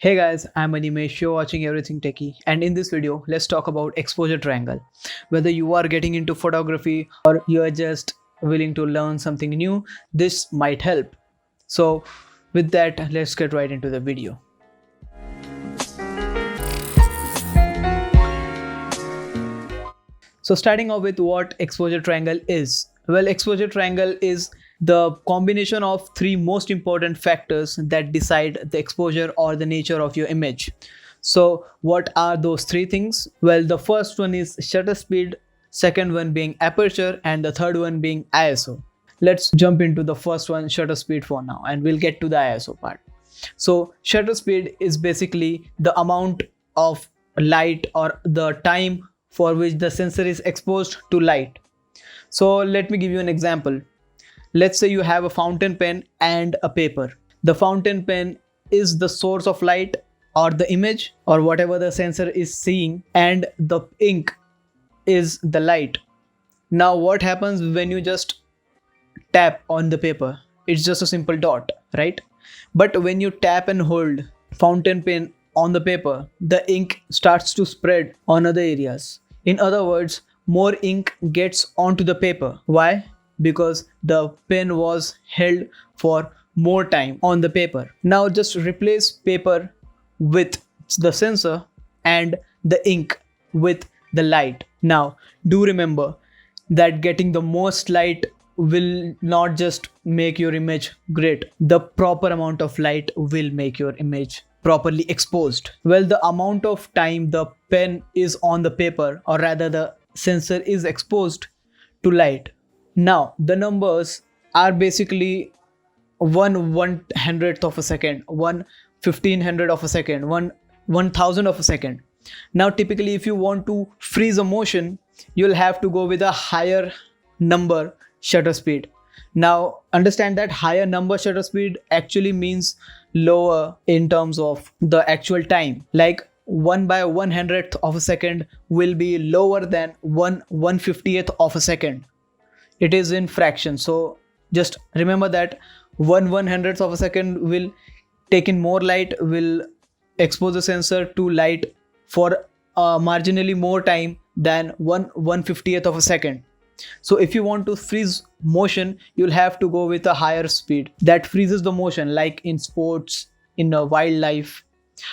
Hey guys, I'm Animesh, you're watching Everything Techie, and in this video, let's talk about exposure triangle. Whether you are getting into photography or you are just willing to learn something new, this might help. So, with that, let's get right into the video. So, starting off with what exposure triangle is. Well, exposure triangle is the combination of three most important factors that decide the exposure or the nature of your image. So, what are those three things? Well, the first one is shutter speed, second one being aperture, and the third one being ISO. Let's jump into the first one, shutter speed, for now, and we'll get to the ISO part. So, shutter speed is basically the amount of light or the time for which the sensor is exposed to light. So, let me give you an example. Let's say you have a fountain pen and a paper. The fountain pen is the source of light or the image or whatever the sensor is seeing, and the ink is the light. Now, what happens when you just tap on the paper? It's just a simple dot, right? But when you tap and hold fountain pen on the paper, the ink starts to spread on other areas. In other words, more ink gets onto the paper. Why? Because the pen was held for more time on the paper. Now just replace paper with the sensor and the ink with the light. Now do remember that getting the most light will not just make your image great. The proper amount of light will make your image properly exposed. Well, the amount of time the pen is on the paper, or rather the sensor is exposed to light. Now the numbers are basically 1/100th of a second, 1/1500 of a second, 1/1000 of a second. Now typically if you want to freeze a motion, you'll have to go with a higher number shutter speed. Now understand that higher number shutter speed actually means lower in terms of the actual time. Like 1/100th of a second will be lower than 1/150th of a second. It is in fraction, so just remember that 1/100th of a second will take in more light, will expose the sensor to light for marginally more time than 1/150th of a second. So if you want to freeze motion, you'll have to go with a higher speed that freezes the motion, like in sports, in wildlife.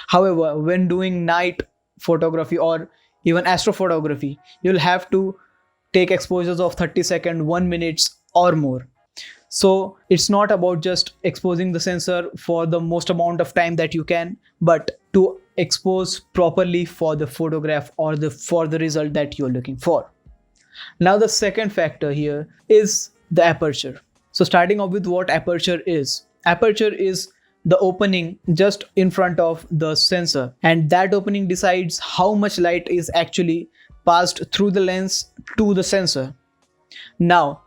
However, when doing night photography or even astrophotography, you'll have to take exposures of 30 seconds, 1 minute or more. So it's not about just exposing the sensor for the most amount of time that you can, but to expose properly for the photograph or for the result that you're looking for. Now the second factor here is the aperture. So starting off with what aperture is. Aperture is the opening just in front of the sensor, and that opening decides how much light is actually passed through the lens to the sensor. Now,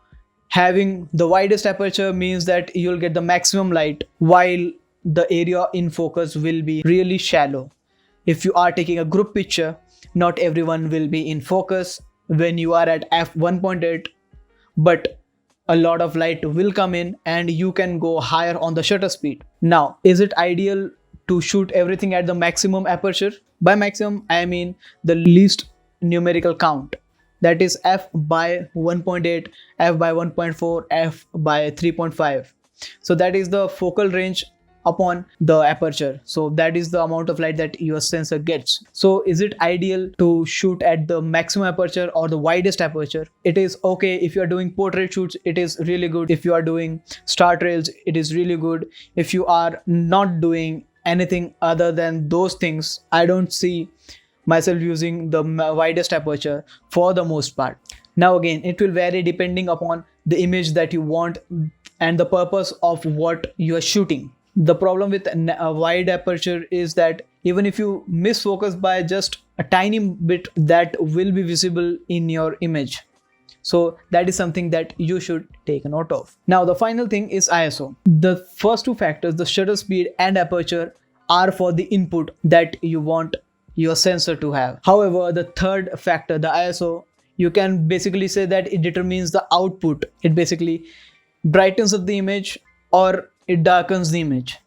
having the widest aperture means that you'll get the maximum light while the area in focus will be really shallow. If you are taking a group picture, not everyone will be in focus when you are at f1.8, but a lot of light will come in and you can go higher on the shutter speed. Now, is it ideal to shoot everything at the maximum aperture? By maximum, I mean the least numerical count. That is f by 1.8, f by 1.4, f by 3.5. So that is the focal range upon the aperture. So that is the amount of light that your sensor gets. So is it ideal to shoot at the maximum aperture or the widest aperture? It is okay if you are doing portrait shoots, it is really good. If you are doing star trails, it is really good. If you are not doing anything other than those things, I don't see myself using the widest aperture for the most part. Now again, it will vary depending upon the image that you want and the purpose of what you are shooting. The problem with a wide aperture is that even if you miss focus by just a tiny bit, that will be visible in your image. So that is something that you should take a note of. Now the final thing is ISO. The first two factors, the shutter speed and aperture, are for the input that you want your sensor to have. However, the third factor, the ISO, you can basically say that it determines the output. It basically brightens up the image or it darkens the image.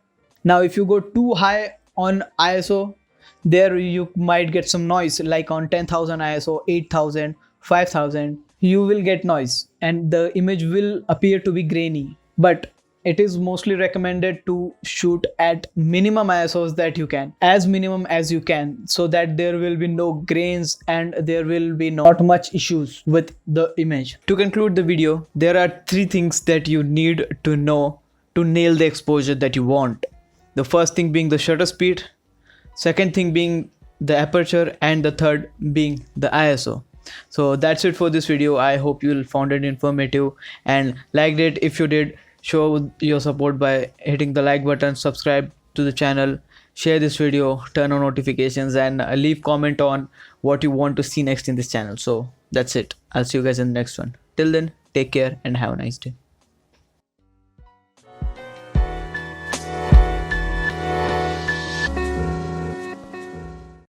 Now if you go too high on ISO, there you might get some noise, like on 10,000 ISO, 8,000, 5,000, you will get noise and the image will appear to be grainy. But it is mostly recommended to shoot at minimum ISOs that you can, as minimum as you can, so that there will be no grains and there will be not much issues with the image. To conclude the video, there are 3 things that you need to know to nail the exposure that you want. The first thing being the shutter speed, second thing being the aperture, and the third being the ISO. So that's it for this video. I hope you'll found it informative and liked it. If you did, show your support by hitting the like button, subscribe to the channel, share this video, turn on notifications, and leave comment on what you want to see next in this channel. So that's it. I'll see you guys in the next one. Till then, take care and have a nice day.